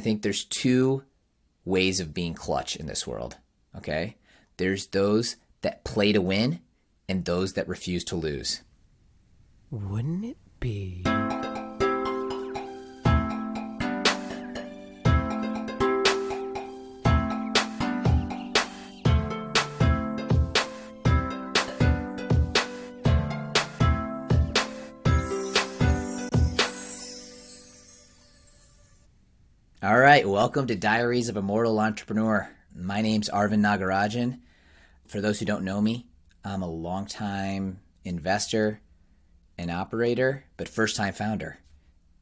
I think there's two ways of being clutch in this world, okay? There's those that play to win and those that refuse to lose. Wouldn't it be? All right, welcome to Diaries of a Mortal Entrepreneur. My name's Arvind Nagarajan. For those who don't know me, I'm a longtime investor and operator, but first-time founder.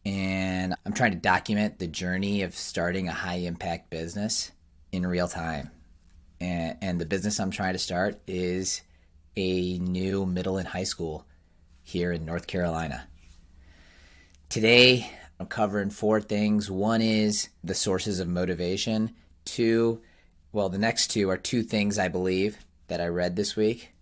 And I'm trying to document the journey of starting a high-impact business in real time. And the business I'm trying to start is a new middle and high school here in North Carolina. Today, I'm covering four things. One is the sources of motivation. The next two are two things I believe that I read this week.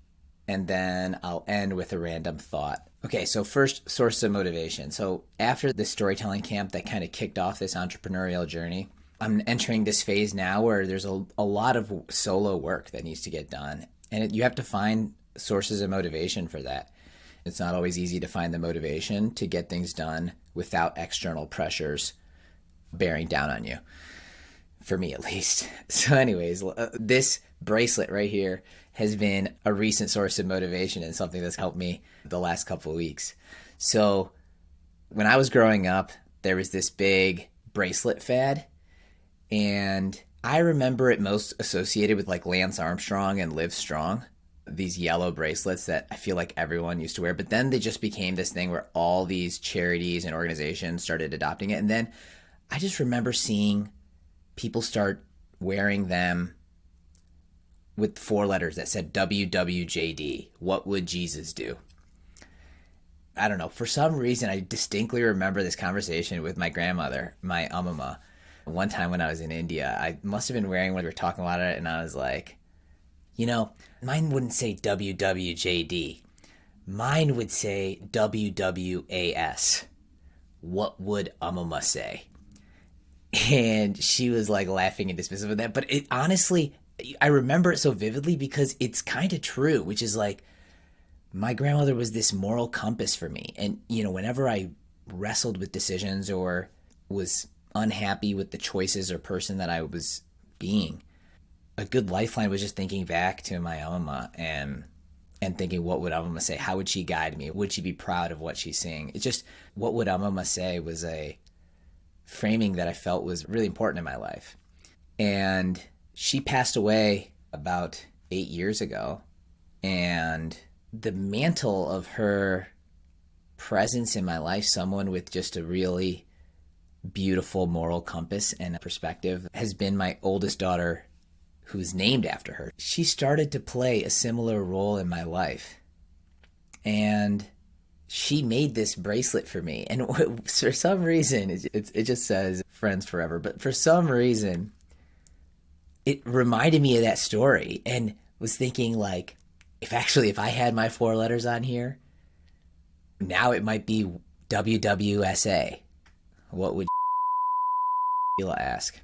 And then I'll end with a random thought. Okay, so first, source of motivation. So after the storytelling camp that kind of kicked off this entrepreneurial journey, I'm entering this phase now where there's a lot of solo work that needs to get done. And you have to find sources of motivation for that. It's not always easy to find the motivation to get things done without external pressures bearing down on you, for me at least. So anyways, this bracelet right here has been a recent source of motivation and something that's helped me the last couple of weeks. So when I was growing up, there was this big bracelet fad, and I remember it most associated with like Lance Armstrong and Live Strong. These yellow bracelets that I feel like everyone used to wear, but then they just became this thing where all these charities and organizations started adopting it. And then I just remember seeing people start wearing them with four letters that said WWJD. What would Jesus do? I don't know. For some reason, I distinctly remember this conversation with my grandmother, my amama. One time when I was in India, I must have been wearing one. We were talking about it, and I was like, mine wouldn't say WWJD. Mine would say WWAS. What would Amama say? And she was like laughing and dismissive of that. But it honestly, I remember it so vividly because it's kind of true, which is like my grandmother was this moral compass for me. And, whenever I wrestled with decisions or was unhappy with the choices or person that I was being, a good lifeline was just thinking back to my Alma and thinking, what would Alma say? How would she guide me? Would she be proud of what she's seeing? It's just, what would Alma say was a framing that I felt was really important in my life. And she passed away about 8 years ago. And the mantle of her presence in my life, someone with just a really beautiful moral compass and perspective, has been my oldest daughter, who's named after her. She started to play a similar role in my life. And she made this bracelet for me. And for some reason, it just says friends forever. But for some reason, it reminded me of that story and was thinking like, if I had my four letters on here, now it might be WWSA. What would Sheila ask?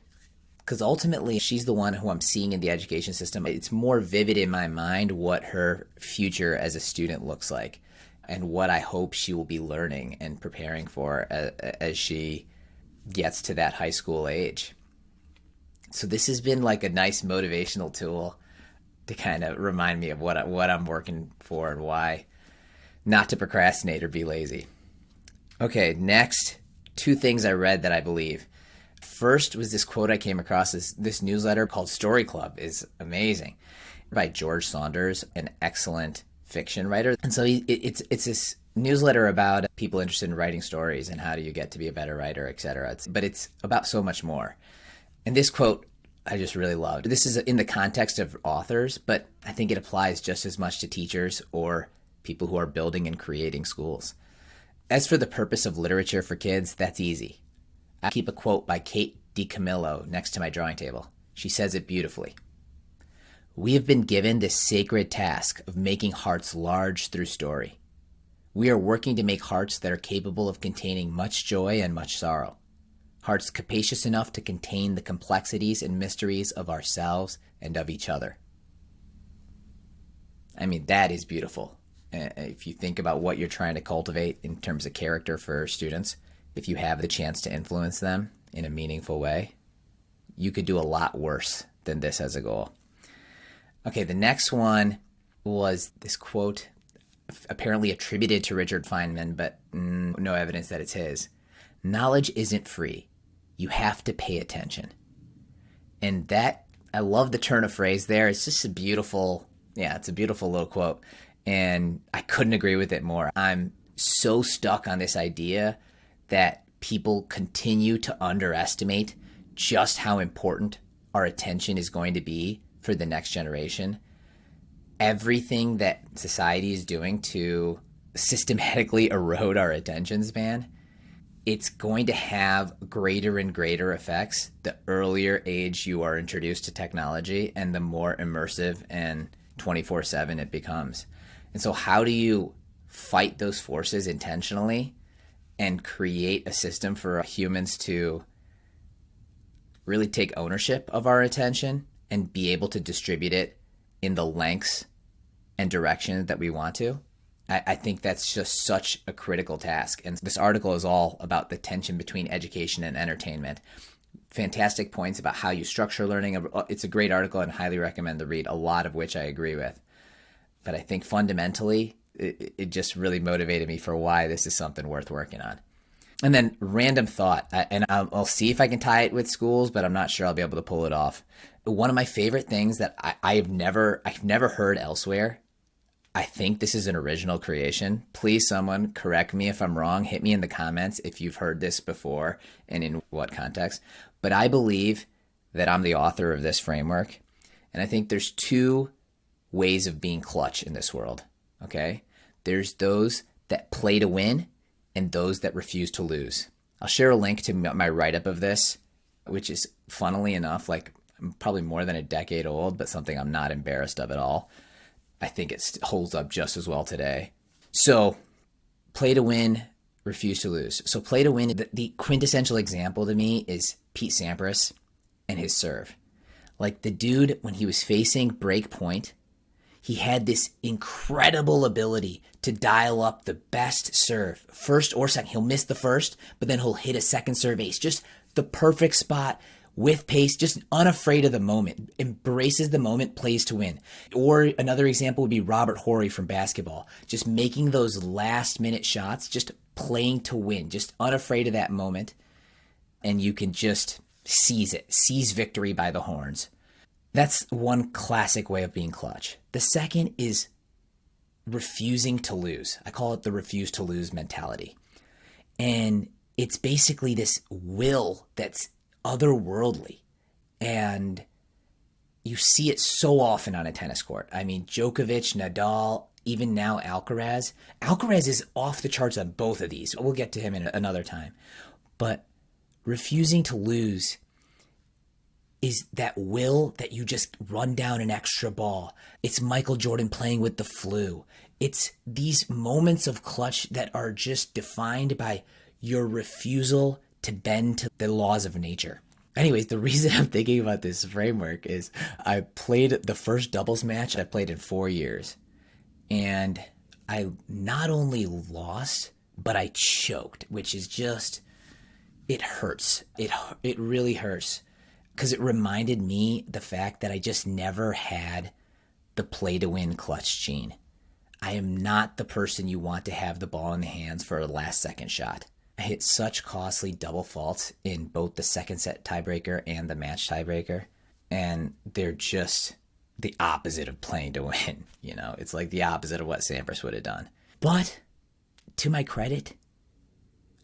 Because ultimately, she's the one who I'm seeing in the education system. It's more vivid in my mind what her future as a student looks like and what I hope she will be learning and preparing for as she gets to that high school age. So this has been like a nice motivational tool to kind of remind me of what I'm working for and why not to procrastinate or be lazy. Okay, next, two things I read that I believe. First was this quote I came across. This newsletter called Story Club is amazing, by George Saunders, an excellent fiction writer. And so it's this newsletter about people interested in writing stories and how do you get to be a better writer, etc. But it's about so much more. And this quote I just really loved. This is in the context of authors, but I think it applies just as much to teachers or people who are building and creating schools. As for the purpose of literature for kids, that's easy. I keep a quote by Kate DiCamillo next to my drawing table. She says it beautifully. We have been given this sacred task of making hearts large through story. We are working to make hearts that are capable of containing much joy and much sorrow. hearts capacious enough to contain the complexities and mysteries of ourselves and of each other. I mean, that is beautiful. If you think about what you're trying to cultivate in terms of character for students, if you have the chance to influence them in a meaningful way, you could do a lot worse than this as a goal. Okay, the next one was this quote, apparently attributed to Richard Feynman, but no evidence that it's his. Knowledge isn't free. You have to pay attention. And that, I love the turn of phrase there. It's just a beautiful little quote. And I couldn't agree with it more. I'm so stuck on this idea that people continue to underestimate just how important our attention is going to be for the next generation. Everything that society is doing to systematically erode our attention span, it's going to have greater and greater effects the earlier age you are introduced to technology and the more immersive and 24/7 it becomes. And so how do you fight those forces intentionally and create a system for humans to really take ownership of our attention and be able to distribute it in the lengths and direction that we want to? I think that's just such a critical task. And this article is all about the tension between education and entertainment. Fantastic points about how you structure learning. It's a great article and highly recommend the read, a lot of which I agree with. But I think fundamentally, it just really motivated me for why this is something worth working on. And then random thought, and I'll see if I can tie it with schools, but I'm not sure I'll be able to pull it off. One of my favorite things that I've never heard elsewhere, I think this is an original creation. Please, someone correct me if I'm wrong. Hit me in the comments if you've heard this before and in what context. But I believe that I'm the author of this framework. And I think there's two ways of being clutch in this world, okay? There's those that play to win and those that refuse to lose. I'll share a link to my write-up of this, which is, funnily enough, like probably more than a decade old, but something I'm not embarrassed of at all. I think it holds up just as well today. So play to win, refuse to lose. So play to win, the quintessential example to me is Pete Sampras and his serve. Like the dude, when he was facing break point, he had this incredible ability to dial up the best serve, first or second. He'll miss the first, but then he'll hit a second serve ace. Just the perfect spot with pace, just unafraid of the moment, embraces the moment, plays to win. Or another example would be Robert Horry from basketball, just making those last minute shots, just playing to win, just unafraid of that moment. And you can just seize victory by the horns. That's one classic way of being clutch. The second is refusing to lose. I call it the refuse to lose mentality. And it's basically this will that's otherworldly. And you see it so often on a tennis court. I mean, Djokovic, Nadal, even now Alcaraz. Alcaraz is off the charts on both of these. We'll get to him in another time. But refusing to lose is that will that you just run down an extra ball. It's Michael Jordan playing with the flu. It's these moments of clutch that are just defined by your refusal to bend to the laws of nature. Anyways, the reason I'm thinking about this framework is I played the first doubles match I played in 4 years. And I not only lost, but I choked, which is just, it hurts. It really hurts. Because it reminded me the fact that I just never had the play to win clutch gene. I am not the person you want to have the ball in the hands for a last second shot. I hit such costly double faults in both the second set tiebreaker and the match tiebreaker. And they're just the opposite of playing to win. You know, it's like the opposite of what Sampras would have done. But to my credit,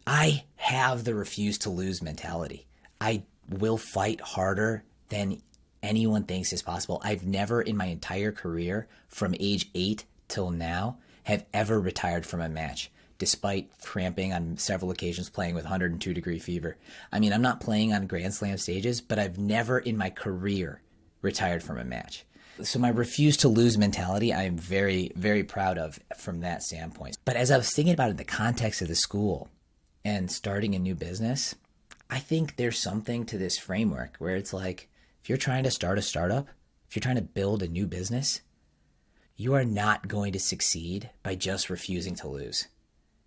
I have the refuse to lose mentality. I will fight harder than anyone thinks is possible. I've never in my entire career, from age 8 till now, have ever retired from a match, despite cramping on several occasions, playing with 102-degree fever. I mean, I'm not playing on Grand Slam stages, but I've never in my career retired from a match. So my refuse to lose mentality, I am very, very proud of from that standpoint. But as I was thinking about it in the context of the school and starting a new business, I think there's something to this framework where it's like, if you're trying to start a startup, if you're trying to build a new business, you are not going to succeed by just refusing to lose.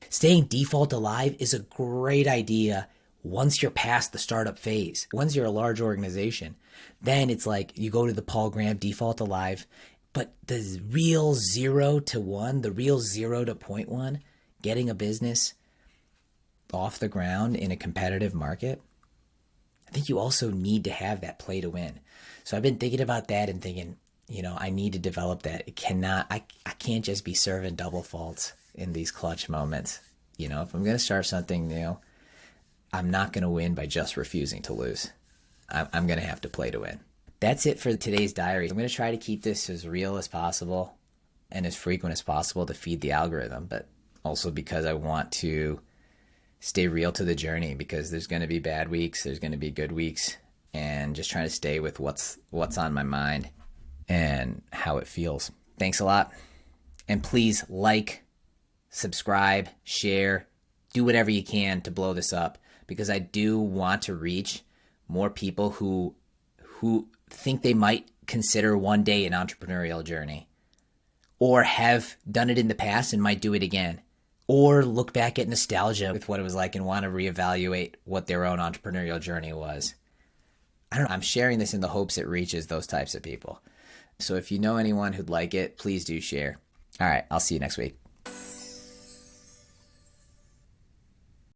Staying default alive is a great idea once you're past the startup phase. Once you're a large organization, then it's like you go to the Paul Graham default alive. But the real 0 to 1, the real 0 to point 1, getting a business off the ground in a competitive market, I think you also need to have that play to win. So I've been thinking about that and thinking, I need to develop that. I can't just be serving double faults in these clutch moments. If I'm going to start something new, I'm not going to win by just refusing to lose. I'm going to have to play to win. That's it for today's diary. I'm going to try to keep this as real as possible and as frequent as possible to feed the algorithm, but also because I want to stay real to the journey, because there's going to be bad weeks, there's going to be good weeks, and just trying to stay with what's on my mind and how it feels. Thanks a lot. And please like, subscribe, share, do whatever you can to blow this up, because I do want to reach more people who think they might consider one day an entrepreneurial journey, or have done it in the past and might do it again, or look back at nostalgia with what it was like and want to reevaluate what their own entrepreneurial journey was. I don't know. I'm sharing this in the hopes it reaches those types of people. So if you know anyone who'd like it, please do share. All right. I'll see you next week.